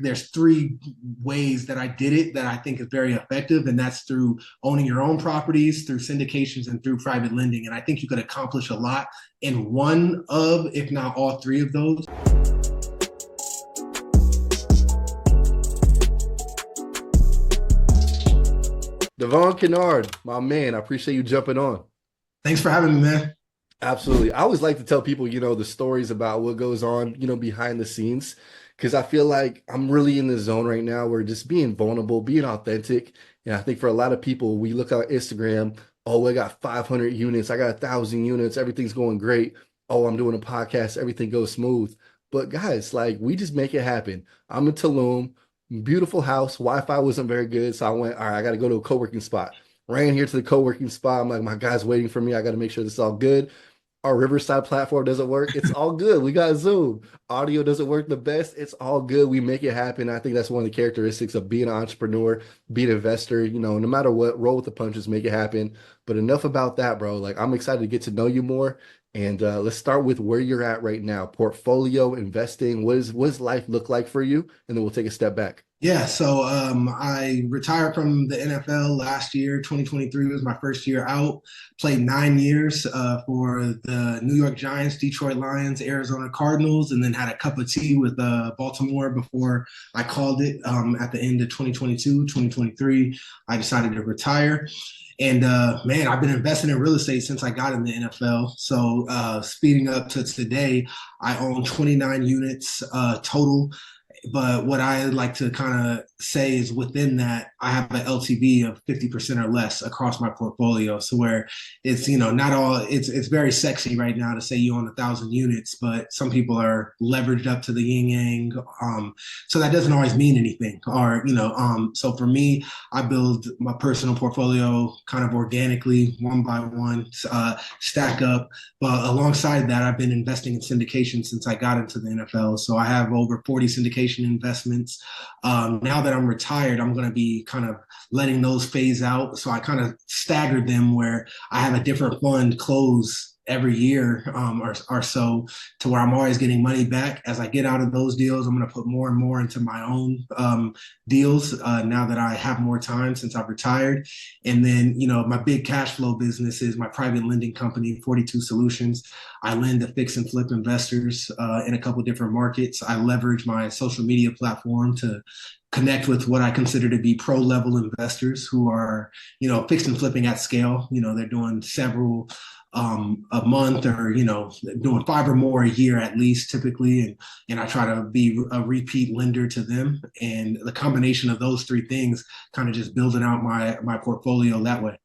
There's three ways that I did it that I think is very effective, and that's through owning your own properties, through syndications, and through private lending. And I think you could accomplish a lot in one of, if not all three of those. Devon Kennard, my man, I appreciate you jumping on. Thanks for having me, man. Absolutely. I always like to tell people, the stories about what goes on, behind the scenes, because I feel like I'm really in the zone right now where just being vulnerable, being authentic. And I think for a lot of people, we look at Instagram, oh, I got 500 units, I got 1,000 units, everything's going great. Oh, I'm doing a podcast, everything goes smooth. But guys, like we just make it happen. I'm in Tulum, beautiful house. Wi-Fi wasn't very good, so I went, all right, I got to go to a co-working spot. Ran here to the co-working spot. I'm like, my guy's waiting for me. I got to make sure this is all good. Our Riverside platform doesn't work. It's all good. We got Zoom. Audio doesn't work the best. It's all good. We make it happen. I think that's one of the characteristics of being an entrepreneur, being an investor, no matter what, roll with the punches, make it happen. But enough about that, bro. Like, I'm excited to get to know you more. And let's start with where you're at right now. Portfolio, investing. What does life look like for you? And then we'll take a step back. Yeah, so I retired from the NFL last year. 2023 was my first year out. Played 9 years for the New York Giants, Detroit Lions, Arizona Cardinals, and then had a cup of tea with Baltimore before I called it at the end of 2022, 2023. I decided to retire. And man, I've been investing in real estate since I got in the NFL. So speeding up to today, I own 29 units total. But what I like to kind of say is within that, I have an LTV of 50% or less across my portfolio. So where it's, not all, it's very sexy right now to say you own 1,000 units, but some people are leveraged up to the yin yang. So that doesn't always mean anything. Or, so for me, I build my personal portfolio kind of organically, one by one, stack up. But alongside that, I've been investing in syndication since I got into the NFL. So I have over 40 syndication investments. Now that I'm retired, I'm going to be kind of letting those phase out. So I kind of staggered them where I have a different fund close every year or so to where I'm always getting money back. As I get out of those deals, I'm going to put more and more into my own deals now that I have more time since I've retired. And then, my big cash flow business is my private lending company, 42 Solutions. I lend to fix and flip investors in a couple different markets. I leverage my social media platform to connect with what I consider to be pro level investors who are, fixed and flipping at scale. They're doing several a month or, doing five or more a year at least typically. And I try to be a repeat lender to them. And the combination of those three things kind of just building out my portfolio that way.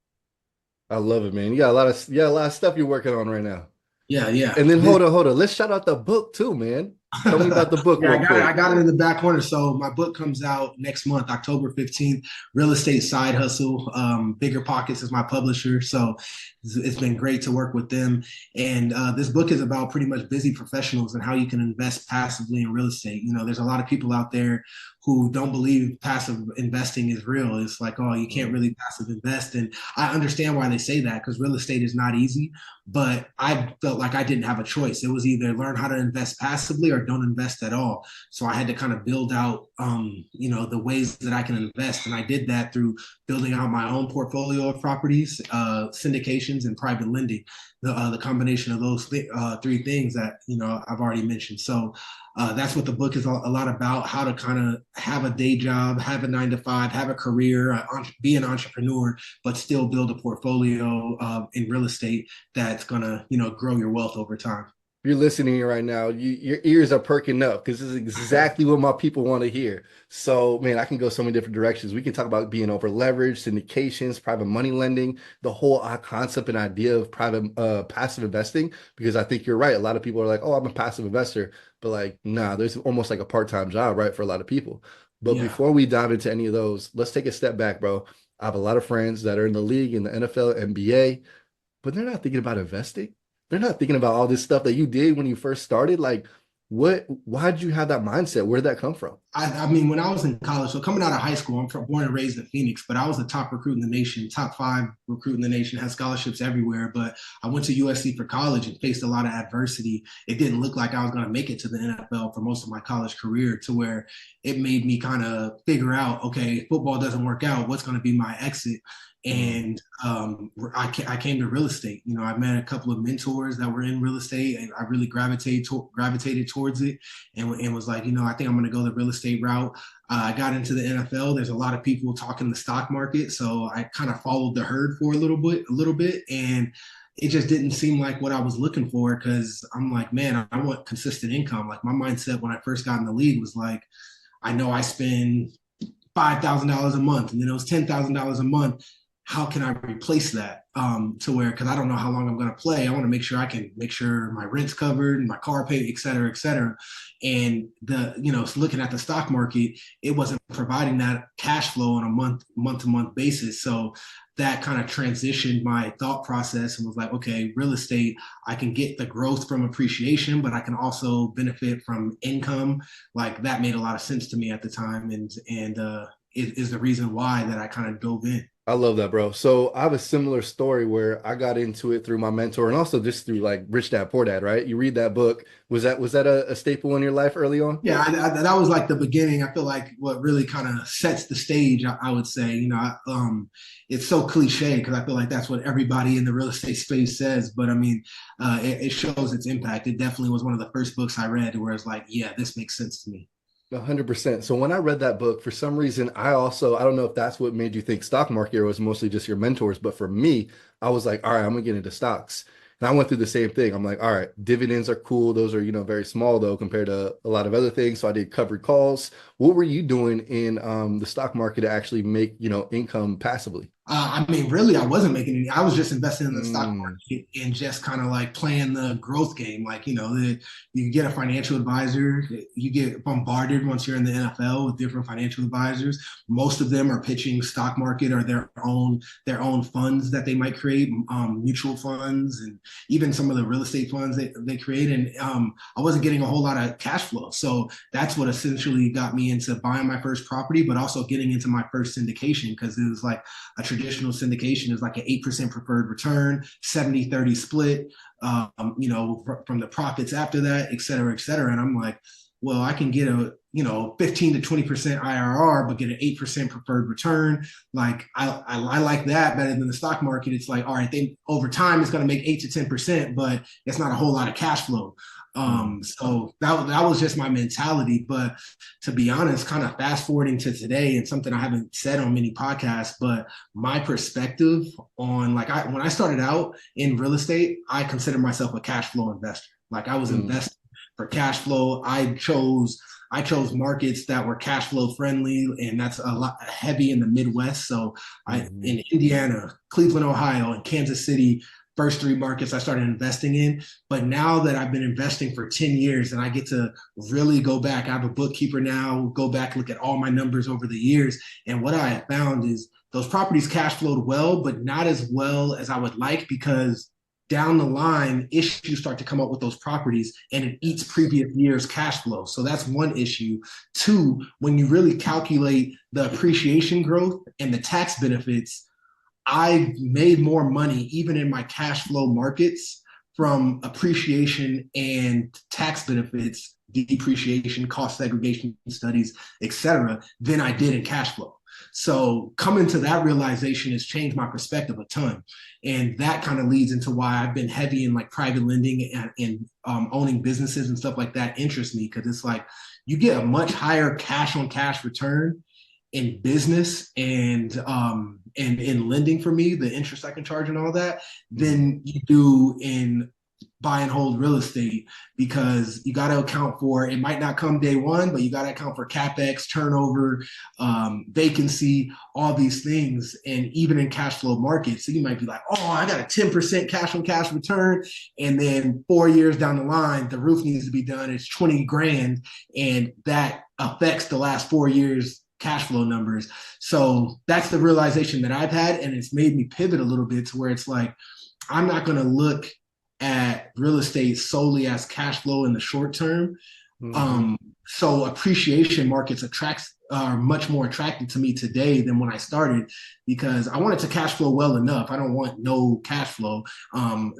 I love it, man. You got a lot of stuff you're working on right now. Yeah, yeah. And then hold on. Let's shout out the book too, man. Tell me about the book Yeah, real I quick. got it in the back corner. So my book comes out next month, October 15th. Real Estate Side Hustle. Bigger Pockets is my publisher. So it's been great to work with them. And this book is about pretty much busy professionals and how you can invest passively in real estate. There's a lot of people out there who don't believe passive investing is real. It's like, oh, you can't really passive invest. And I understand why they say that because real estate is not easy. But I felt like I didn't have a choice. It was either learn how to invest passively or don't invest at all. So I had to kind of build out, the ways that I can invest. And I did that through building out my own portfolio of properties, syndications, and private lending. The combination of those three things that, I've already mentioned. So that's what the book is a lot about, how to kind of have a day job, have a 9 to 5, have a career, be an entrepreneur, but still build a portfolio in real estate that's going to, grow your wealth over time. You're listening right now, your ears are perking up because this is exactly what my people want to hear. So, man, I can go so many different directions. We can talk about being over leveraged, syndications, private money lending, the whole concept and idea of private passive investing. Because I think you're right. A lot of people are like, "Oh, I'm a passive investor," but like, nah, there's almost like a part-time job, right, for a lot of people. But Yeah. before we dive into any of those, let's take a step back, bro. I have a lot of friends that are in the league, in the NFL, NBA, but they're not thinking about investing. They're not thinking about all this stuff that you did when you first started. Like, Why did you have that mindset? Where did that come from? I mean, when I was in college, so coming out of high school, born and raised in Phoenix, but I was the top recruit in the nation, top 5 recruit in the nation, had scholarships everywhere. But I went to USC for college and faced a lot of adversity. It didn't look like I was going to make it to the NFL for most of my college career, to where it made me kind of figure out, okay, football doesn't work out. What's going to be my exit? Mm. And I came to real estate. You know, I met a couple of mentors that were in real estate, and I really gravitated towards it, and was like, you know, I think I'm going to go the real estate route. I got into the NFL. There's a lot of people talking the stock market, so I kind of followed the herd for a little bit, and it just didn't seem like what I was looking for, because I'm like, man, I want consistent income. Like, my mindset when I first got in the league was like, I know I spend $5,000 a month, and then it was $10,000 a month. How can I replace that, to where, because I don't know how long I'm going to play. I want to make sure I can make sure my rent's covered, my car paid, et cetera, et cetera. And looking at the stock market, it wasn't providing that cash flow on a month to month basis. So that kind of transitioned my thought process and was like, okay, real estate, I can get the growth from appreciation, but I can also benefit from income. Like, that made a lot of sense to me at the time, and it is the reason why that I kind of dove in. I love that, bro. So I have a similar story where I got into it through my mentor and also just through like Rich Dad Poor Dad, right? You read that book. Was that a staple in your life early on? Yeah, that was like the beginning. I feel like what really kind of sets the stage, I would say. It's so cliche, because I feel like that's what everybody in the real estate space says. But I mean, it shows its impact. It definitely was one of the first books I read where it's like, yeah, this makes sense to me. 100%. So when I read that book, for some reason, I don't know if that's what made you think stock market or was mostly just your mentors, but for me, I was like, all right, I'm gonna get into stocks. And I went through the same thing. I'm like, all right, dividends are cool. Those are, very small though compared to a lot of other things. So I did covered calls. What were you doing in the stock market to actually make, income passively? I mean, really, I wasn't making any. I was just investing in the stock Mm, market and just kind of like playing the growth game. Like, you get a financial advisor, you get bombarded once you're in the NFL with different financial advisors. Most of them are pitching stock market or their own funds that they might create, mutual funds, and even some of the real estate funds they create. And I wasn't getting a whole lot of cash flow, so that's what essentially got me into buying my first property, but also getting into my first syndication, because it was like a traditional syndication is like an 8% preferred return, 70-30 split, from the profits after that, et cetera, et cetera. And I'm like, well, I can get a 15 to 20% IRR, but get an 8% preferred return. Like, I like that better than the stock market. It's like, all right, they over time it's going to make 8 to 10%, but it's not a whole lot of cash flow. mm, So that was just my mentality. But to be honest, kind of fast forwarding to today, and something I haven't said on many podcasts, but my perspective on, like, when I started out in real estate, I consider myself a cash flow investor. Like, I was mm, investing for cash flow. I chose markets that were cash flow friendly, and that's a lot heavy in the Midwest. So I mhm. in Indiana, Cleveland, Ohio, and Kansas City, first 3 markets I started investing in. But now that I've been investing for 10 years and I get to really go back, I have a bookkeeper now, go back, look at all my numbers over the years. And what I have found is those properties cash flowed well, but not as well as I would like, because down the line, issues start to come up with those properties, and it eats previous year's cash flow. So that's one issue. Two, when you really calculate the appreciation growth and the tax benefits, I made more money even in my cash flow markets from appreciation and tax benefits, depreciation, cost segregation studies, et cetera, than I did in cash flow. So coming to that realization has changed my perspective a ton. And that kind of leads into why I've been heavy in like private lending and owning businesses and stuff like that interests me, because it's like you get a much higher cash on cash return in business and in lending, for me, the interest I can charge and all that, than you do in buy and hold real estate, because you got to account for, it might not come day one, but you got to account for capex, turnover, vacancy, all these things. And even in cash flow markets, so you might be like, oh, I got a 10% cash on cash return, and then 4 years down the line the roof needs to be done, it's 20 grand, and that affects the last 4 years cash flow numbers. So that's the realization that I've had, and it's made me pivot a little bit to where it's like, I'm not going to look at real estate solely as cash flow in the short term. Hmm. So appreciation markets are much more attractive to me today than when I started because I wanted to cash flow well enough. I don't want no cash flow.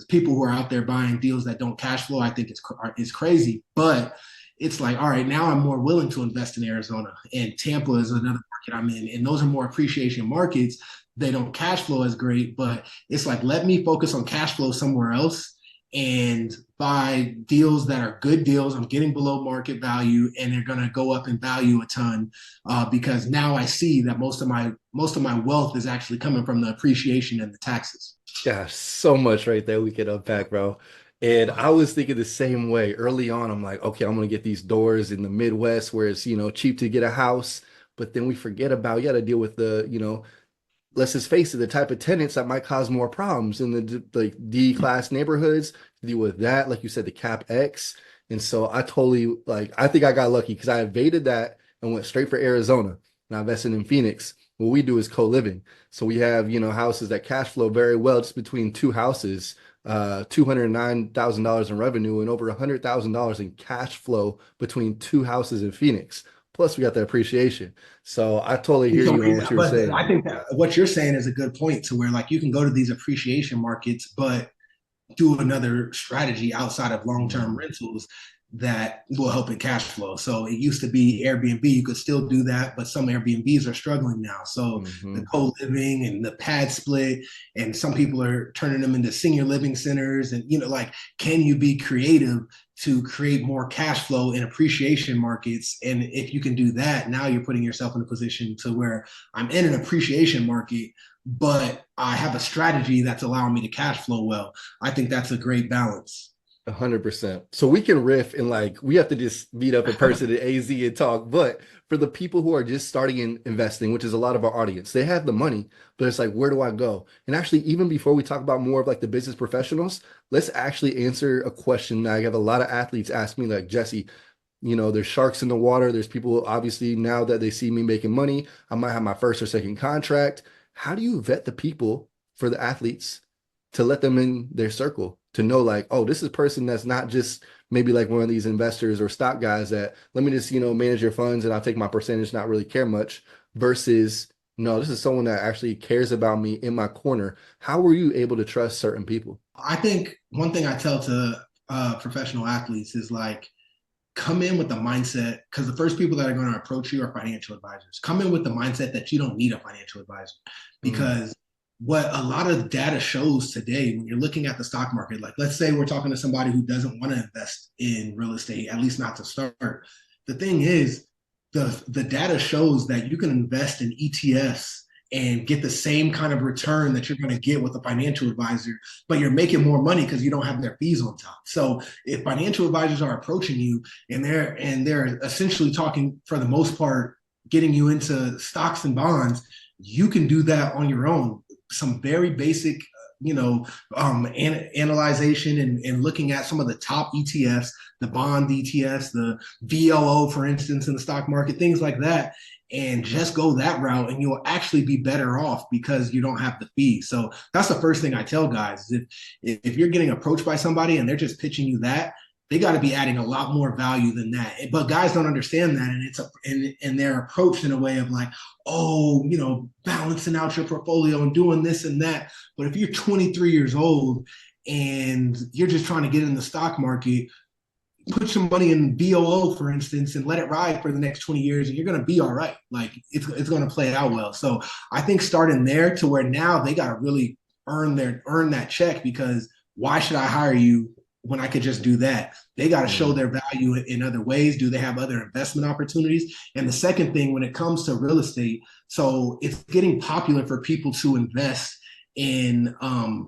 People who are out there buying deals that don't cash flow, I think it's crazy. But it's like, all right, now I'm more willing to invest in Arizona, and Tampa is another market I'm in, and those are more appreciation markets. They don't cash flow as great, but it's like, let me focus on cash flow somewhere else and buy deals that are good deals. I'm getting below market value, and they're going to go up in value a ton because now I see that most of my wealth is actually coming from the appreciation and the taxes. Gosh, so much right there we could unpack, bro. And I was thinking the same way. Early on, I'm like, okay, I'm gonna get these doors in the Midwest where it's, cheap to get a house. But then we forget about you got to deal with let's just face it, the type of tenants that might cause more problems in the like D class neighborhoods. Deal with that, like you said, the cap X. And so I totally I think I got lucky because I evaded that and went straight for Arizona. And I invested in Phoenix. What we do is co-living. So we have, houses that cash flow very well just between two houses, $209,000 in revenue and over $100,000 in cash flow between two houses in Phoenix. Plus, we got the appreciation. So I totally hear So, you on what you were but saying. I think that what you're saying is a good point to where like you can go to these appreciation markets, but do another strategy outside of long-term Mhm. rentals that will help in cash flow. So it used to be Airbnb, you could still do that, but some Airbnbs are struggling now. So the Mhm. co-living and the pad split, and some people are turning them into senior living centers. And like, can you be creative to create more cash flow in appreciation markets? And if you can do that, now you're putting yourself in a position to where I'm in an appreciation market, but I have a strategy that's allowing me to cash flow well. I think that's a great balance. 100%. So we can riff and we have to just meet up in person at AZ and talk. But for the people who are just starting in investing, which is a lot of our audience, they have the money, but it's like, where do I go? And actually, even before we talk about more of the business professionals, let's actually answer a question that I have a lot of athletes ask me, like, Jesse, there's sharks in the water. There's people, obviously, now that they see me making money, I might have my first or second contract. How do you vet the people for the athletes to let them in their circle to know, like, oh, this is a person that's not just maybe like one of these investors or stock guys that let me just, manage your funds and I'll take my percentage, not really care much, versus no, this is someone that actually cares about me in my corner. How were you able to trust certain people? I think one thing I tell to professional athletes is like, come in with the mindset, because the first people that are going to approach you are financial advisors. Come in with the mindset that you don't need a financial advisor, Mm, because what a lot of data shows today when you're looking at the stock market, like let's say we're talking to somebody who doesn't want to invest in real estate, at least not to start. The thing is, the data shows that you can invest in ETFs and get the same kind of return that you're going to get with a financial advisor, but you're making more money because you don't have their fees on top. So if financial advisors are approaching you and they're essentially talking, for the most part, getting you into stocks and bonds, you can do that on your own. Some very basic, analyzation and looking at some of the top ETFs, the bond ETFs, the VOO, for instance, in the stock market, things like that, and just go that route, and you'll actually be better off because you don't have the fee. So that's the first thing I tell guys. If you're getting approached by somebody and they're just pitching you that, they got to be adding a lot more value than that. But guys don't understand that, and they're approached in a way of like, oh, balancing out your portfolio and doing this and that. But if you're 23 years old and you're just trying to get in the stock market, put some money in VOO, for instance, and let it ride for the next 20 years, and you're going to be all right. Like it's going to play out well. So I think starting there to where now they got to really earn that check, because why should I hire you when I could just do that? They got to show mm, their value in other ways. Do they have other investment opportunities? And the second thing, when it comes to real estate, so it's getting popular for people to invest in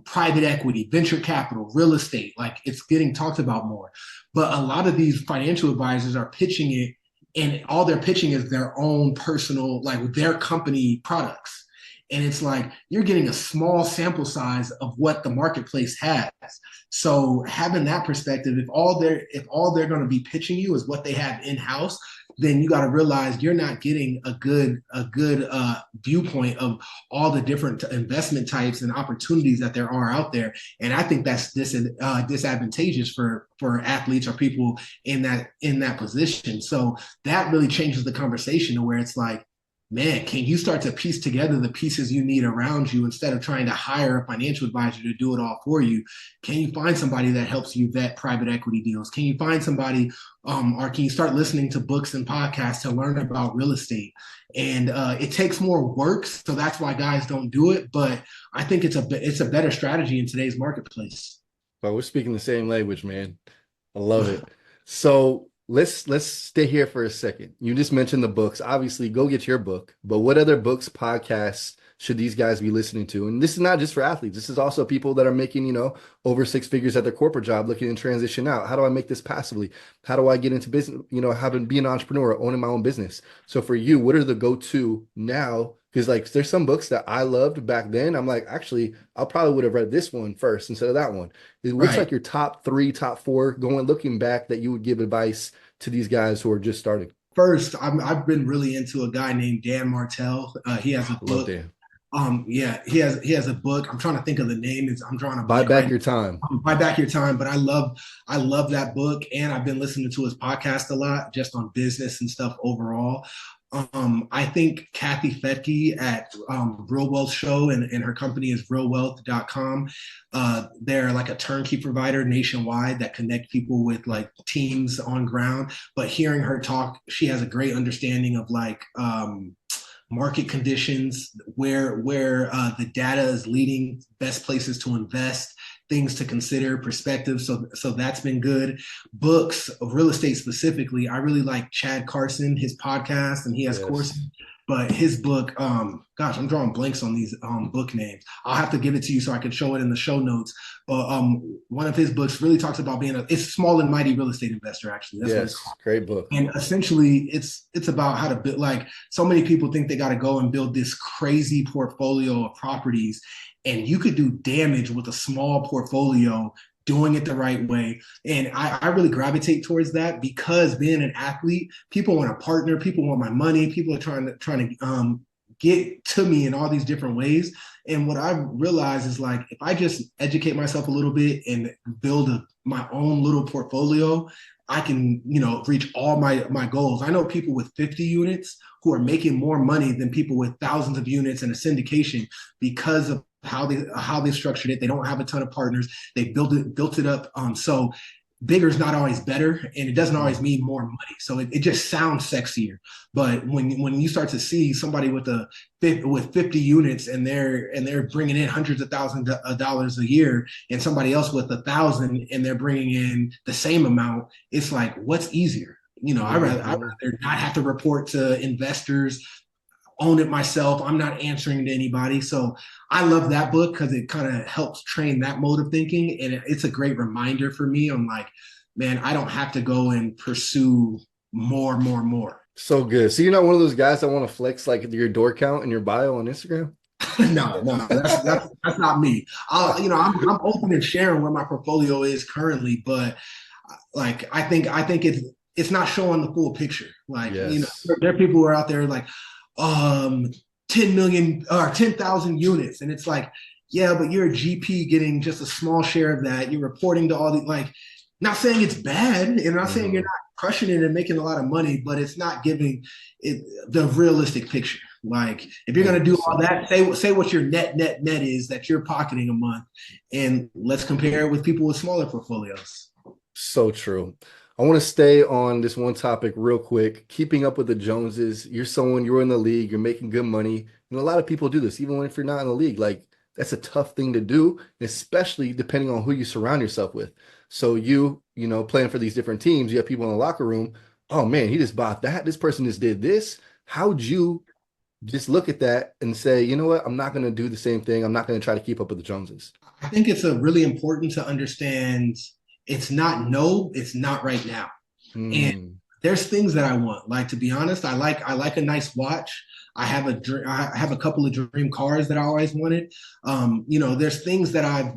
private equity, venture capital, real estate. Like it's getting talked about more. But a lot of these financial advisors are pitching it, and all they're pitching is their own personal, like their company products. And it's like you're getting a small sample size of what the marketplace has. So having that perspective, if all they're going to be pitching you is what they have in house, then you got to realize you're not getting a good viewpoint of all the different investment types and opportunities that there are out there. And I think that's disadvantageous for athletes or people in that position. So that really changes the conversation to where it's like, man, can you start to piece together the pieces you need around you instead of trying to hire a financial advisor to do it all for you? Can you find somebody that helps you vet private equity deals? Can you find somebody, or can you start listening to books and podcasts to learn about real estate? And it takes more work, so that's why guys don't do it. But I think it's a better strategy in today's marketplace. But we're speaking the same language, man. I love it. So let's stay here for a second. You just mentioned the books. Obviously, go get your book. But what other books, podcasts should these guys be listening to? And this is not just for athletes. This is also people that are making, over 6 figures at their corporate job, looking to transition out. How do I make this passively? How do I get into business, be an entrepreneur, owning my own business? So for you, what are the go-to now? Because like there's some books that I loved back then. I'm like, actually, I probably would have read this one first instead of that one. What's like your top 3, top 4 looking back that you would give advice to these guys who are just starting? First, I've been really into a guy named Dan Martell. He has a book. He has a book. I'm trying to think of the name. I'm drawing a Buy Back Your Time. Buy Back Your Time. But I love that book, and I've been listening to his podcast a lot, just on business and stuff overall. I think Kathy Fettke at Real Wealth Show, and her company is realwealth.com. They're like a turnkey provider nationwide that connect people with like teams on ground. But hearing her talk, she has a great understanding of like market conditions, where the data is leading, best places to invest, things to consider, perspective. So that's been good. Books of real estate specifically, I really like Chad Carson, his podcast, and he has courses. But his book, gosh, I'm drawing blanks on these book names. I'll have to give it to you so I can show it in the show notes. But one of his books really talks about it's Small and Mighty Real Estate Investor, actually. That's what it's called. Great book. And essentially, it's about how to build. Like, so many people think they got to go and build this crazy portfolio of properties, and you could do damage with a small portfolio doing it the right way. And I really gravitate towards that because being an athlete, people want a partner, people want my money, people are trying to get to me in all these different ways. And what I realized is like, if I just educate myself a little bit and build my own little portfolio, I can, reach all my goals. I know people with 50 units who are making more money than people with thousands of units in a syndication because of how they structured it. They don't have a ton of partners. They built it up. So bigger is not always better, and it doesn't always mean more money. So it just sounds sexier. But when you start to see somebody with 50 units and they're bringing in hundreds of thousands of dollars a year, and somebody else with 1,000 and they're bringing in the same amount, it's like, what's easier? I'd rather not have to report to investors, own it myself. I'm not answering to anybody. So I love that book because it kind of helps train that mode of thinking. And it's a great reminder for me. I'm like, man, I don't have to go and pursue more. So good. So you're not one of those guys that want to flex like your door count and your bio on Instagram? No, that's not me. I'm open and sharing where my portfolio is currently, but like, I think it's not showing the full picture. Like, there are people who are out there like, 10 million or 10,000 units. And it's like, yeah, but you're a GP getting just a small share of that. You're reporting to all the, like, not saying it's bad and not saying you're not crushing it and making a lot of money, but it's not giving it the realistic picture. Like, if you're going to do all that, say what your net is that you're pocketing a month, and let's compare it with people with smaller portfolios. So true. I want to stay on this one topic real quick. Keeping up with the Joneses. You're in the league, you're making good money. A lot of people do this, even if you're not in the league. Like, that's a tough thing to do, especially depending on who you surround yourself with. So playing for these different teams, you have people in the locker room. Oh man, he just bought that. This person just did this. How'd you just look at that and say, you know what? I'm not going to do the same thing. I'm not going to try to keep up with the Joneses. I think it's really important to understand it's not right now. And there's things that I want. Like, to be honest, I like a nice watch. I have a couple of dream cars that I always wanted. There's things that I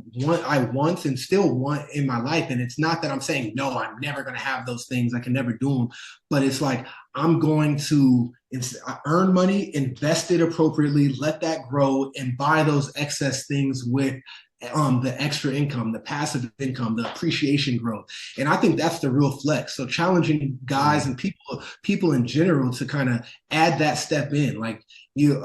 once and still want in my life, and it's not that I'm saying no, I'm never going to have those things. I can never do them, but it's like I'm going to earn money, invest it appropriately, let that grow, and buy those excess things with the extra income, the passive income, the appreciation growth. And I think that's the real flex. So challenging guys and people in general to kind of add that step in. Like you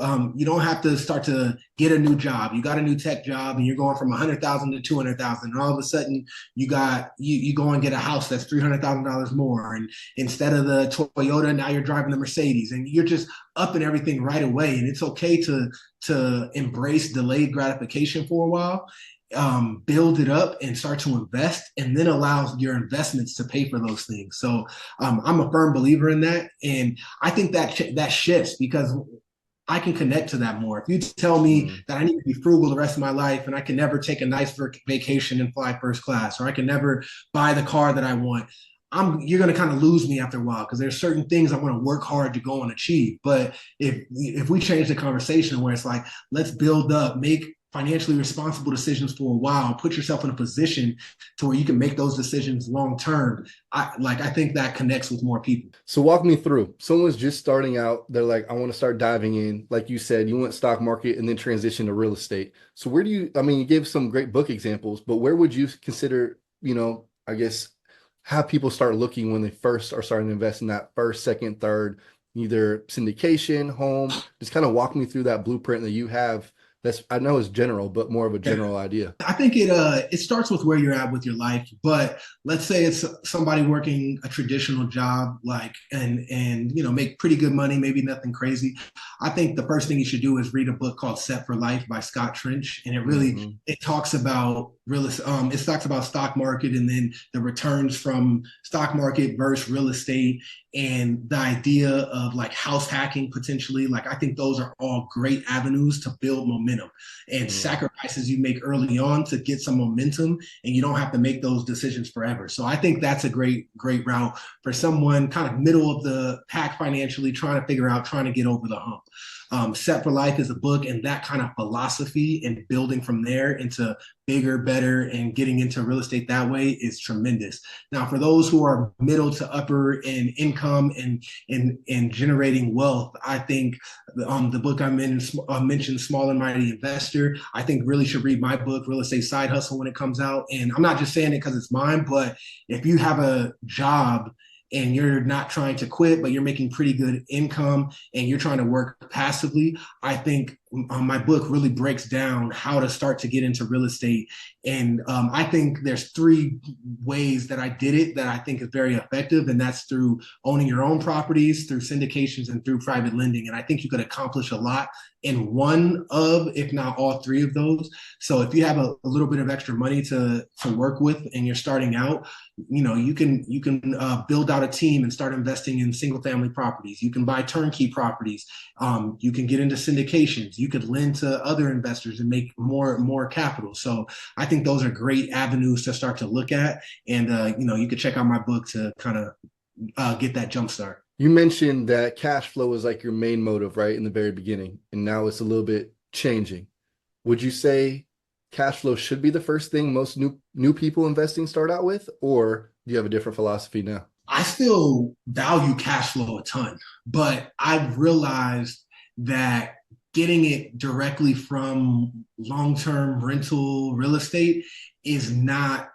don't have to start to get a new job. You got a new tech job and you're going from 100,000 to 200,000. And all of a sudden you go and get a house that's $300,000 more. And instead of the Toyota, now you're driving the Mercedes, and you're just upping everything right away. And it's okay to embrace delayed gratification for a while, build it up and start to invest, and then allow your investments to pay for those things. So I'm a firm believer in that. And I think that shifts because I can connect to that more. If you tell me that I need to be frugal the rest of my life and I can never take a nice vacation and fly first class, or I can never buy the car that I want, you're going to kind of lose me after a while, because there's certain things I want to work hard to go and achieve. But if we change the conversation where it's like, let's build up, make financially responsible decisions for a while, put yourself in a position to where you can make those decisions long term. I think that connects with more people. So walk me through. Someone's just starting out. They're like, I want to start diving in. Like you said, you went stock market and then transition to real estate. So where do you gave some great book examples, but where would you consider, I guess, have people start looking when they first are starting to invest in that first, second, third, either syndication, home? Just kind of walk me through that blueprint that you have. I know it's general, but more of a general idea. I think it starts with where you're at with your life. But let's say it's somebody working a traditional job, and make pretty good money, maybe nothing crazy. I think the first thing you should do is read a book called Set for Life by Scott Trench, and it talks about it talks about stock market, and then the returns from stock market versus real estate, and the idea of like house hacking potentially. Like, I think those are all great avenues to build momentum and sacrifices you make early on to get some momentum, and you don't have to make those decisions forever. So I think that's a great route for someone kind of middle of the pack financially, trying to get over the hump. Set for Life is a book, and that kind of philosophy and building from there into bigger, better, and getting into real estate that way is tremendous. Now, for those who are middle to upper in income and generating wealth, I think the book I mentioned, Small and Mighty Investor, I think really should read my book, Real Estate Side Hustle, when it comes out. And I'm not just saying it because it's mine, but if you have a job and you're not trying to quit, but you're making pretty good income and you're trying to work passively, I think my book really breaks down how to start to get into real estate. And I think there's 3 ways that I did it that I think is very effective. And that's through owning your own properties, through syndications, and through private lending. And I think you could accomplish a lot in one of, if not all 3 of those. So if you have a little bit of extra money to work with and you're starting out, you can build out a team and start investing in single family properties. You can buy turnkey properties. You can get into syndications. You could lend to other investors and make more capital. So I think those are great avenues to start to look at. And, you could check out my book to kind of get that jump start. You mentioned that cash flow is like your main motive, right, in the very beginning, and now it's a little bit changing. Would you say cash flow should be the first thing most new people investing start out with, or do you have a different philosophy now? I still value cash flow a ton, but I've realized that getting it directly from long-term rental real estate is not,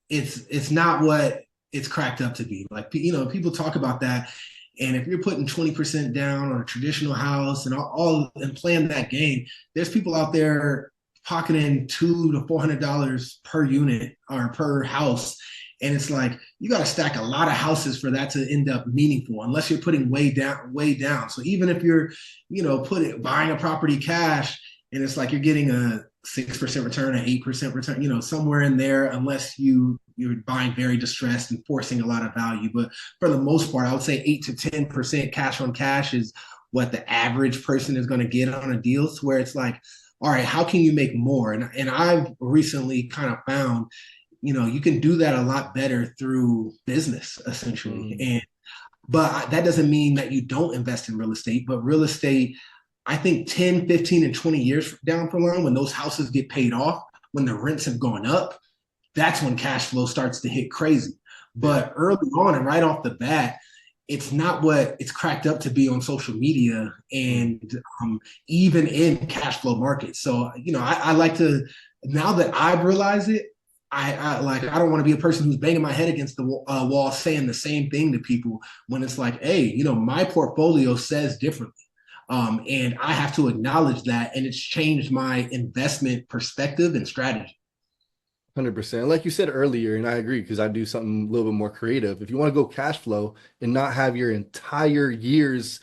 it's not what it's cracked up to be. Like, people talk about that. And if you're putting 20% down on a traditional house and playing that game, there's people out there pocketing $200 to $400 per unit or per house. And it's like, you got to stack a lot of houses for that to end up meaningful, unless you're putting way down. So even if you're, buying a property cash, and it's like you're getting a 6% return, an 8% return, somewhere in there, unless you're buying very distressed and forcing a lot of value. But for the most part, I would say 8 to 10% cash on cash is what the average person is going to get on a deal, to where it's like, all right, how can you make more? And I've recently kind of found, you can do that a lot better through business, essentially. But that doesn't mean that you don't invest in real estate. But real estate, I think 10, 15, and 20 years down the line, when those houses get paid off, when the rents have gone up, that's when cash flow starts to hit crazy. Yeah. But early on and right off the bat, it's not what it's cracked up to be on social media Mm. and even in cash flow markets. So, I like to, now that I've realized it, I don't want to be a person who's banging my head against the wall saying the same thing to people when it's like, hey, my portfolio says differently. And I have to acknowledge that. And it's changed my investment perspective and strategy. 100%. Like you said earlier, and I agree because I do something a little bit more creative. If you want to go cash flow and not have your entire year's,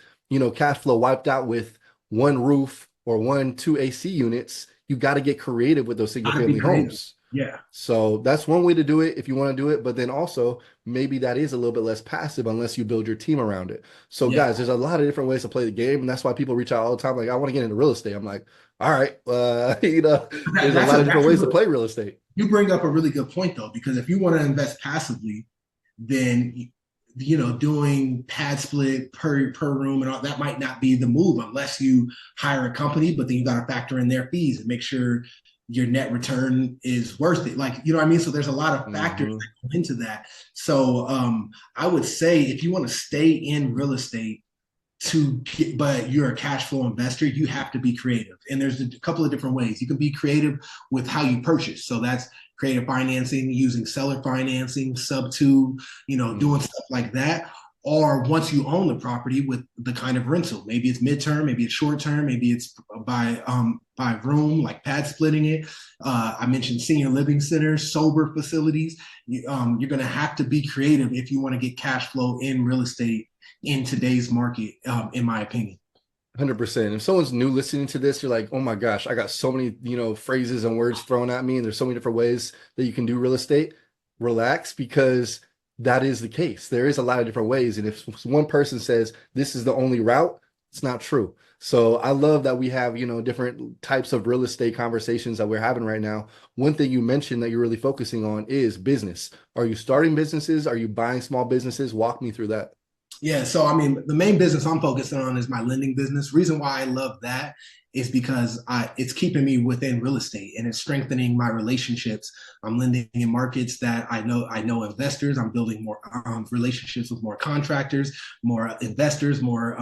cash flow wiped out with one roof or two AC units, you got to get creative with those single Gotta be family creative. homes. Yeah. So that's one way to do it if you want to do it. But then also, maybe that is a little bit less passive unless you build your team around it. So, Yeah. guys, there's a lot of different ways to play the game. And that's why people reach out all the time. Like, I want to get into real estate. I'm like, all right, there's a That's lot a of different that's a ways to play real estate. you bring up a really good point though, because if you want to invest passively, then doing pad split per room and all that might not be the move unless you hire a company. But then you got to factor in their fees and make sure your net return is worth it. Like, you know what I mean? So there's a lot of factors Hmm. that go into that. So I would say if you want to stay in real estate, but you're a cash flow investor, you have to be creative. And there's a couple of different ways. You can be creative with how you purchase. So that's creative financing, using seller financing, sub two, doing stuff like that. Or once you own the property with the kind of rental, maybe it's midterm, maybe it's short term, maybe it's by room, like pad splitting it. I mentioned senior living centers, sober facilities. You're going to have to be creative if you want to get cash flow in real estate in today's market, in my opinion. 100%. If someone's new listening to this, you're like, oh my gosh, I got so many, phrases and words thrown at me, and there's so many different ways that you can do real estate. Relax, because that is the case. There is a lot of different ways. And if one person says this is the only route, it's not true. So I love that we have, different types of real estate conversations that we're having right now. One thing you mentioned that you're really focusing on is business. Are you starting businesses? Are you buying small businesses? Walk me through that. Yeah, so I mean, the main business I'm focusing on is my lending business. Reason why I love that is because it's keeping me within real estate and it's strengthening my relationships. I'm lending in markets that I know investors. I'm building more relationships with more contractors, more investors, more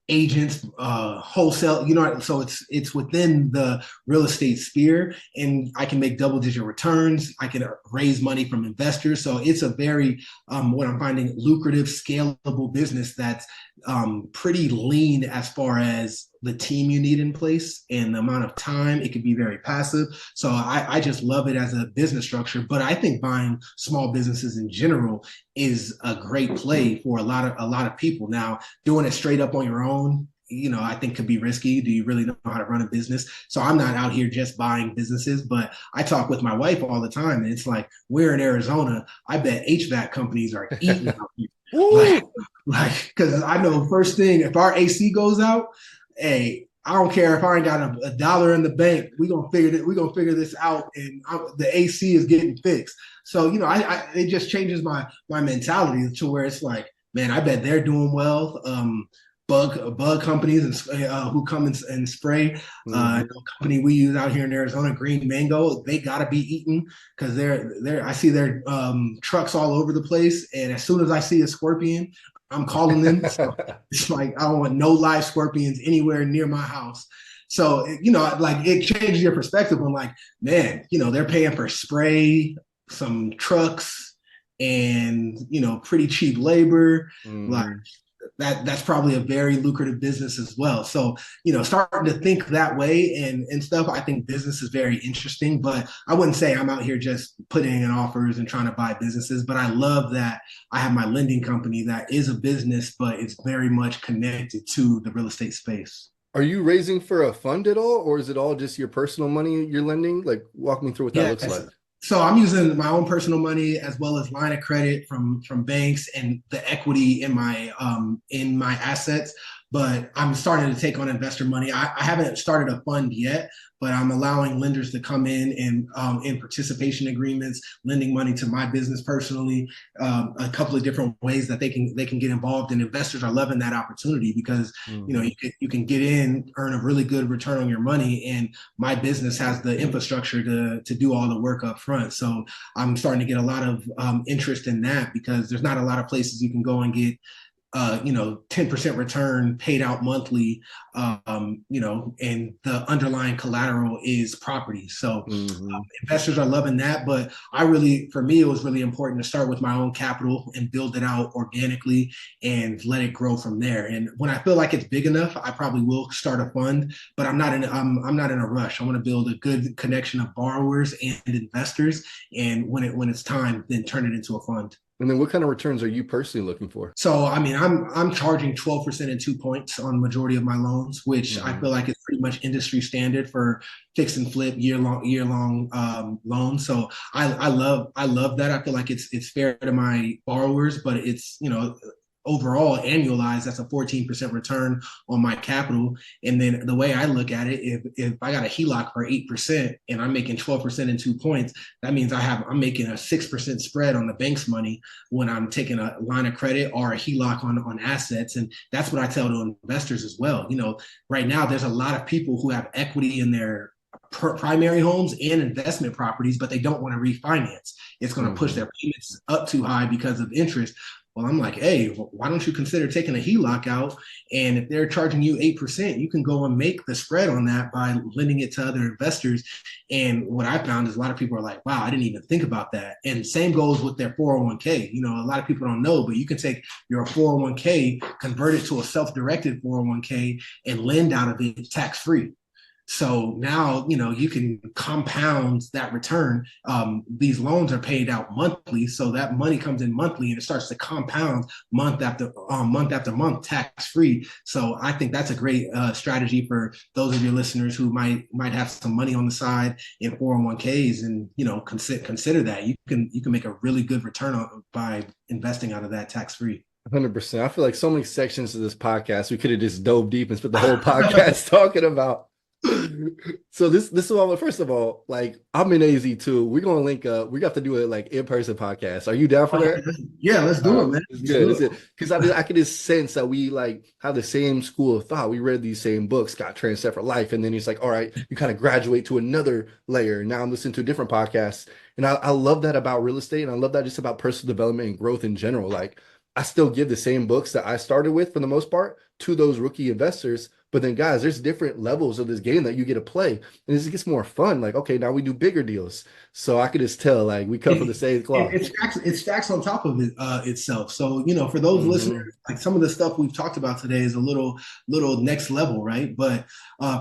agents, wholesale, so it's within the real estate sphere, and I can make double-digit returns. I can raise money from investors. So it's a very, what I'm finding, lucrative, scalable business that's pretty lean as far as the team you need in place and the amount of time. It could be very passive. So I just love it as a business structure. But I think buying small businesses in general is a great play for a lot of people. Now, doing it straight up on your own, I think could be risky. Do you really know how to run a business? So I'm not out here just buying businesses, but I talk with my wife all the time, and it's like, we're in Arizona. I bet HVAC companies are eating out here. like, because I know first thing, if our AC goes out, hey, I don't care if I ain't got a dollar in the bank. We're gonna figure this out, and the AC is getting fixed. So it just changes my mentality to where it's like, man, I bet they're doing well. Bug companies and who come and spray. Mhm. Company we use out here in Arizona, Green Mango, they gotta be eaten because they're. I see their trucks all over the place, and as soon as I see a scorpion, I'm calling them. So it's like I don't want no live scorpions anywhere near my house. So like it changes your perspective on like, man, they're paying for spray, some trucks, and pretty cheap labor. Like Mhm. that's probably a very lucrative business as well. So, starting to think that way and stuff, I think business is very interesting, but I wouldn't say I'm out here just putting in offers and trying to buy businesses. But I love that I have my lending company that is a business, but it's very much connected to the real estate space. Are you raising for a fund at all, or is it all just your personal money you're lending? Like, walk me through what that looks Yes. like. So I'm using my own personal money as well as line of credit from banks and the equity in my assets. but I'm starting to take on investor money. I haven't started a fund yet, but I'm allowing lenders to come in participation agreements, lending money to my business personally, a couple of different ways that they can get involved. And investors are loving that opportunity because Hmm. you can get in, earn a really good return on your money, and my business has the infrastructure to do all the work up front. So I'm starting to get a lot of interest in that because there's not a lot of places you can go and get 10% return paid out monthly, and the underlying collateral is property. So Hmm. investors are loving that. But for me, it was really important to start with my own capital and build it out organically and let it grow from there. And when I feel like it's big enough, I probably will start a fund, but I'm not in a rush. I want to build a good connection of borrowers and investors. And when it's time, then turn it into a fund. And then what kind of returns are you personally looking for? So I mean, I'm charging 12% and 2 points on majority of my loans, which I Hmm. feel like is pretty much industry standard for fix and flip year long loans. So I love that. I feel like it's fair to my borrowers, but it's overall annualized, that's a 14% return on my capital. And then the way I look at it, if I got a HELOC for 8% and I'm making 12% and 2 points, that means I'm making a 6% spread on the bank's money when I'm taking a line of credit or a HELOC on assets. And that's what I tell to investors as well. Right now there's a lot of people who have equity in their primary homes and investment properties, but they don't want to refinance. It's going to push Hmm. their payments up too high because of interest. Well, I'm like, hey, why don't you consider taking a HELOC out? And if they're charging you 8%, you can go and make the spread on that by lending it to other investors. And what I found is a lot of people are like, wow, I didn't even think about that. And same goes with their 401k. A lot of people don't know, but you can take your 401k, convert it to a self-directed 401k, and lend out of it tax free. So now, you can compound that return. These loans are paid out monthly. So that money comes in monthly and it starts to compound month after month, tax free. So I think that's a great strategy for those of your listeners who might have some money on the side in 401ks, and, consider that you can make a really good return by investing out of that tax free. 100%. I feel like so many sections of this podcast we could have just dove deep and spent the whole podcast talking about. So this is all. First of all, like I'm in AZ too. We're gonna link up. We got to do a like in-person podcast. Are you down for Oh, that? yeah, let's All do right, it, man. it's Let's good. do It's it. it because I could just sense that we like have the same school of thought. We read these same books, got transferred for life, and then it's like, all right, you kind of graduate to another layer. Now I'm listening to a different podcast, and I love that about real estate, and I love that just about personal development and growth in general. Like I still give the same books that I started with for the most part to those rookie investors. But then, guys, there's different levels of this game that you get to play, and this gets more fun. Like, okay, now we do bigger deals, so I could just tell like we cut from the it, same it, cloth. it stacks on top of itself. So for those listeners, Hmm. like some of the stuff we've talked about today is a little next level, right? But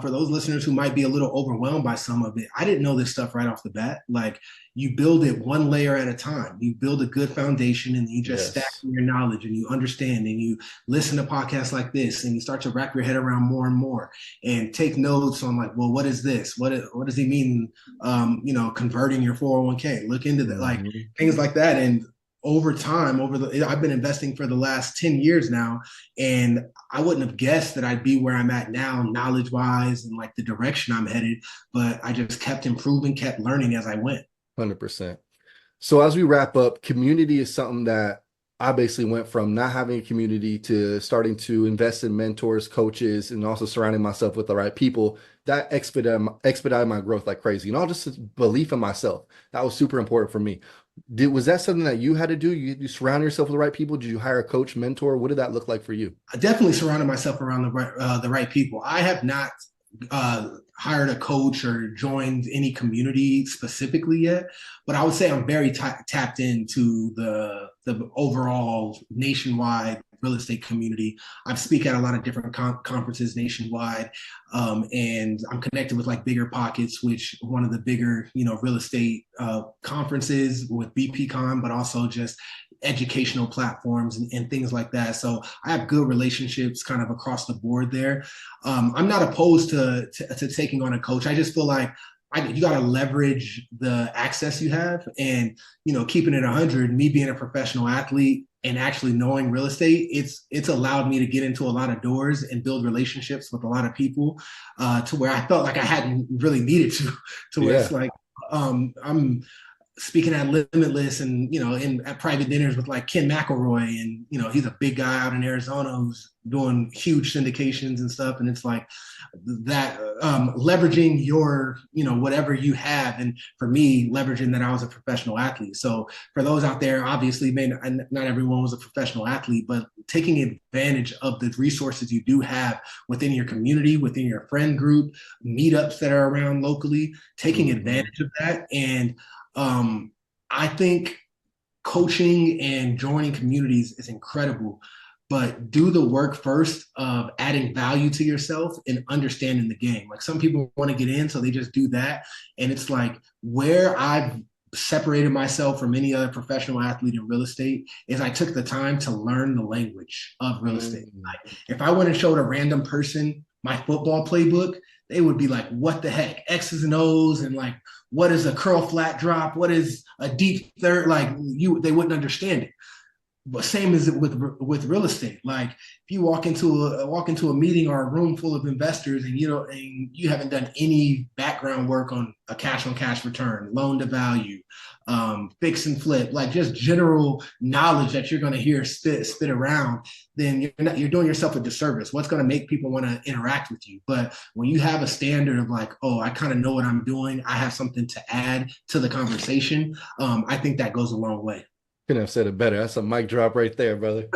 for those listeners who might be a little overwhelmed by some of it, I didn't know this stuff right off the bat. Like, you build it one layer at a time. You build a good foundation, and you just stack Yes. your knowledge, and you understand, and you listen to podcasts like this, and you start to wrap your head around more and more, and take notes on, like, well, what is this? What does he mean? Converting your 401k. Look into that, like Hmm. things like that. And over time, I've been investing for the last 10 years now, and I wouldn't have guessed that I'd be where I'm at now, knowledge wise, and like the direction I'm headed. But I just kept improving, kept learning as I went. 100%. So as we wrap up, community is something that I basically went from not having a community to starting to invest in mentors, coaches, and also surrounding myself with the right people. That expedited my growth like crazy. And all just belief in myself. That was super important for me. Was that something that you had to do? You surround yourself with the right people? Did you hire a coach, mentor? What did that look like for you? I definitely surrounded myself around the right people. I have not hired a coach or joined any community specifically yet, but I would say I'm very tapped into the overall nationwide real estate community. I speak at a lot of different conferences nationwide, and I'm connected with like Bigger Pockets, which one of the bigger real estate conferences with BPCon, but also just educational platforms and things like that. So I have good relationships kind of across the board there. I'm not opposed to taking on a coach. I just feel like you got to leverage the access you have, and keeping it 100. Me being a professional athlete, and actually knowing real estate, it's allowed me to get into a lot of doors and build relationships with a lot of people, to where I felt like I hadn't really needed to where it's Yeah. like I'm speaking at Limitless and in at private dinners with like Ken McElroy, and he's a big guy out in Arizona who's doing huge syndications and stuff, and it's like that, leveraging your whatever you have. And for me, leveraging that I was a professional athlete. So for those out there, obviously not everyone was a professional athlete, but taking advantage of the resources you do have within your community, within your friend group, meetups that are around locally, taking Hmm. advantage of that. And I think coaching and joining communities is incredible, but do the work first of adding value to yourself and understanding the game. Like some people want to get in, so they just do that. And it's like where I've separated myself from any other professional athlete in real estate is I took the time to learn the language of real estate. Mm. Like if I went and showed a random person my football playbook, they would be like, what the heck? X's and O's, and like, what is a curl flat drop? What is a deep third? Like they wouldn't understand it. But same as with real estate. Like if you walk into a meeting or a room full of investors, and you haven't done any background work on a cash on cash return, loan to value, fix and flip, like just general knowledge that you're going to hear spit around, then you're doing yourself a disservice. What's going to make people want to interact with you? But when you have a standard of like, oh, I kind of know what I'm doing, I have something to add to the conversation, I think that goes a long way. Couldn't have said it better. That's a mic drop right there, brother.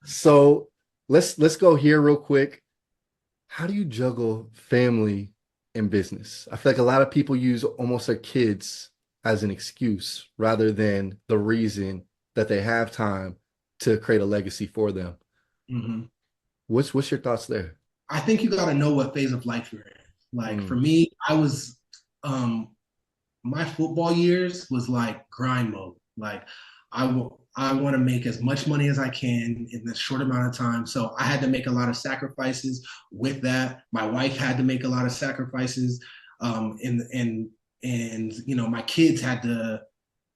So let's go here real quick. How do you juggle family and business? I feel like a lot of people use almost their kids as an excuse rather than the reason that they have time to create a legacy for them. Mm-hmm. What's your thoughts there? I think you got to know what phase of life you're in. Like for Mm, me, I was, my football years was like grind mode. Like I want to make as much money as I can in this short amount of time. So I had to make a lot of sacrifices with that. My wife had to make a lot of sacrifices. And my kids had to,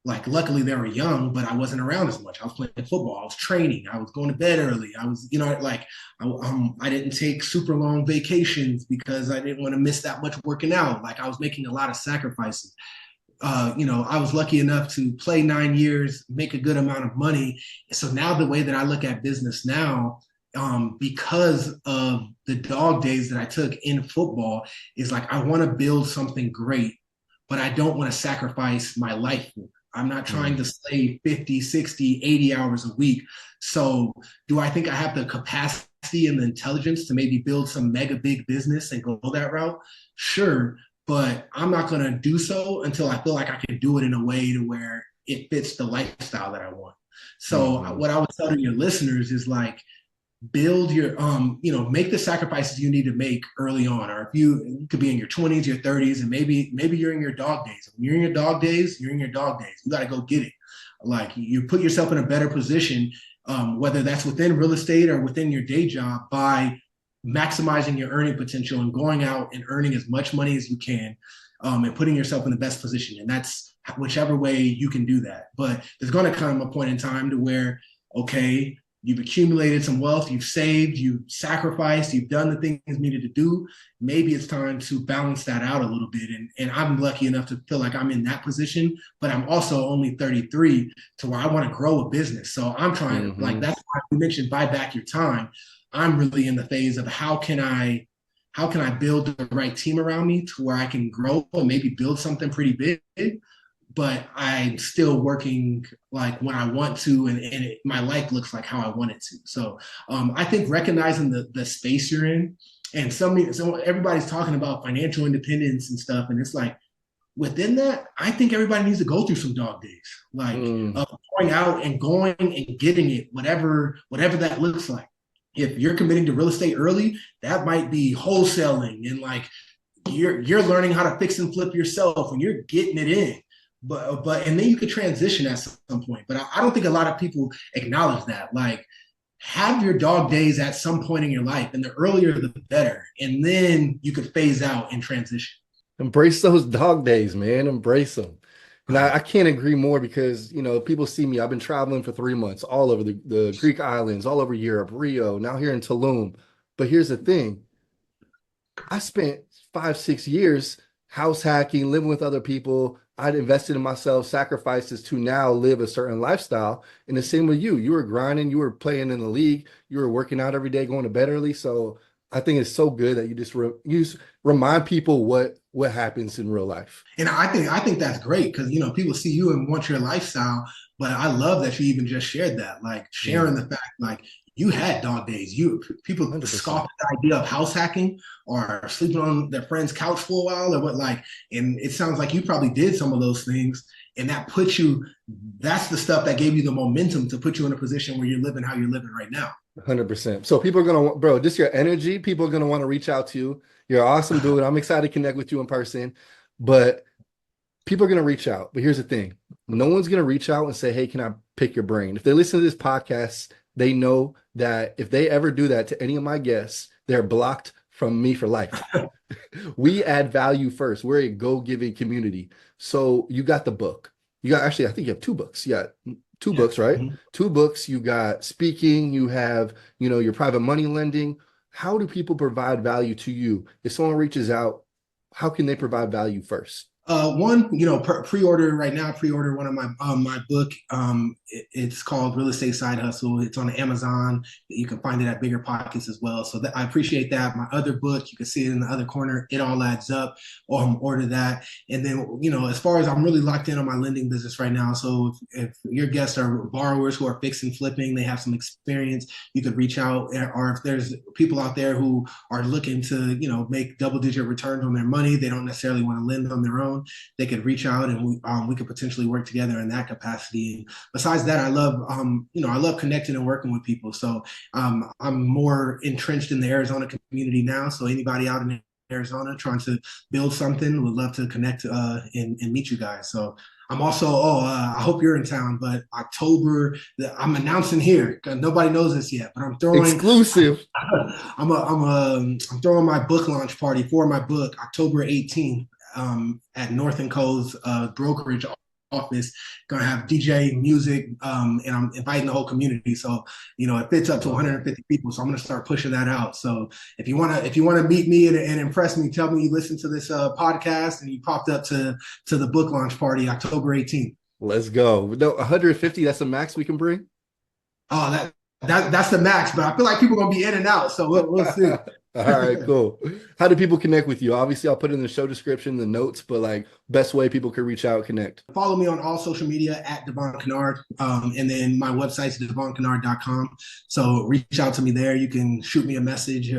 like, luckily they were young, but I wasn't around as much. I was playing football, I was training, I was going to bed early, I was, like, I didn't take super long vacations because I didn't want to miss that much working out. Like I was making a lot of sacrifices. I was lucky enough to play 9 years, make a good amount of money. So now the way that I look at business now, because of the dog days that I took in football, is like I want to build something great, but I don't want to sacrifice my life for it. I'm not trying mm, to slay 50, 60, 80 hours a week. So do I think I have the capacity and the intelligence to maybe build some mega big business and go that route? Sure, but I'm not going to do so until I feel like I can do it in a way to where it fits the lifestyle that I want. So mhm. what I would tell to your listeners is like, build your make the sacrifices you need to make early on. Or if you could be in your 20s, your 30s, and maybe you're in your dog days. When you're in your dog days, you're in your dog days. You got to go get it. Like you put yourself in a better position, whether that's within real estate or within your day job, by maximizing your earning potential and going out and earning as much money as you can, and putting yourself in the best position. And that's whichever way you can do that. But there's going to come a point in time to where, okay, you've accumulated some wealth, you've saved, you've sacrificed, you've done the things needed to do. Maybe it's time to balance that out a little bit. And I'm lucky enough to feel like I'm in that position, but I'm also only 33, to where I want to grow a business. So I'm trying to, like, Hmm. that's why you mentioned buy back your time. I'm really in the phase of how can I build the right team around me to where I can grow and maybe build something pretty big, but I'm still working like when I want to, and my life looks like how I want it to. So I think recognizing the space you're in, and so everybody's talking about financial independence and stuff, and it's like within that, I think everybody needs to go through some dog days, like Mm. going out and going and getting it, whatever that looks like. If you're committing to real estate early, that might be wholesaling, and like you're learning how to fix and flip yourself and you're getting it in. But and then you could transition at some point. But I don't think a lot of people acknowledge that. Like, have your dog days at some point in your life, and the earlier the better. And then you could phase out and transition. Embrace those dog days, man. Embrace them. And I can't agree more because, people see me. I've been traveling for 3 months all over the Greek islands, all over Europe, Rio, now here in Tulum. But here's the thing. I spent 5, 6 years house hacking, living with other people. I'd invested in myself, sacrifices to now live a certain lifestyle. And the same with you. You were grinding, you were playing in the league, you were working out every day, going to bed early. So I think it's so good that you just remind people what happens in real life. And I think that's great because people see you and want your lifestyle. But I love that you even just shared that, like Mm, sharing the fact like you had dog days. You people scoff 100%. at the idea of house hacking or sleeping on their friend's couch for a while or what like. And it sounds like you probably did some of those things, and that puts you. That's the stuff that gave you the momentum to put you in a position where you're living how you're living right now. 100%. So people are gonna, bro, just your energy. People are gonna want to reach out to you. You're an awesome dude. I'm excited to connect with you in person. But people are going to reach out. But here's the thing. No one's going to reach out and say, hey, can I pick your brain? If they listen to this podcast, they know that if they ever do that to any of my guests, they're blocked from me for life. We add value first. We're a go-giving community. So you got the book. You got actually, I think you have two books. Yeah, two Yeah. books, right? Mhm. Two books. You got speaking, you have, your private money lending. How do people provide value to you? If someone reaches out, how can they provide value first? One, pre-order right now. Pre-order one of my book. It's called Real Estate Side Hustle. It's on Amazon. You can find it at Bigger Pockets as well. So I appreciate that. My other book, you can see it in the other corner. It All Adds Up. Order that. And then as far as I'm really locked in on my lending business right now. So if your guests are borrowers who are fixing flipping, they have some experience, you could reach out. Or if there's people out there who are looking to make double-digit returns on their money, they don't necessarily want to lend on their own, they could reach out and we could potentially work together in that capacity. And besides that, I love I love connecting and working with people. So I'm more entrenched in the Arizona community now. So anybody out in Arizona trying to build something would love to connect and meet you guys. So I'm also, I hope you're in town, but October, I'm announcing here. Nobody knows this yet, but I'm throwing Exclusive. I'm throwing my book launch party for my book October 18th at North and Co's brokerage office. Gonna have DJ music, and I'm inviting the whole community. So it fits up to Love that. 150 people. So I'm gonna start pushing that out. So if you wanna meet me and impress me, tell me you listen to this podcast and you popped up to the book launch party October 18th. Let's go. No, 150, that's the max we can bring. Oh, that's the max, but I feel like people are gonna be in and out. So we'll see. All right, cool. How do people connect with you? Obviously, I'll put it in the show description, the notes, but like best way people can reach out, connect. Follow me on all social media at Devon Kennard. And then my website's devonkennard.com. So reach out to me there. You can shoot me a message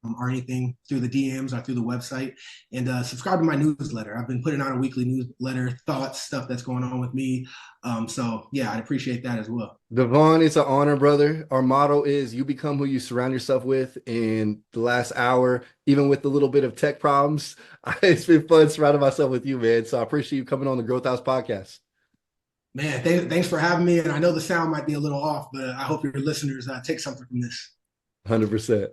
or anything through the DMs or through the website. And subscribe to my newsletter. I've been putting out a weekly newsletter, thoughts, stuff that's going on with me. So yeah, I'd appreciate that as well. Devon, it's an honor, brother. Our motto is you become who you surround yourself with. In the last hour, even with a little bit of tech problems, it's been fun surrounding myself with you, man. So I appreciate you coming on the Growth House podcast. Man, thanks for having me. And I know the sound might be a little off, but I hope your listeners take something from this. 100%.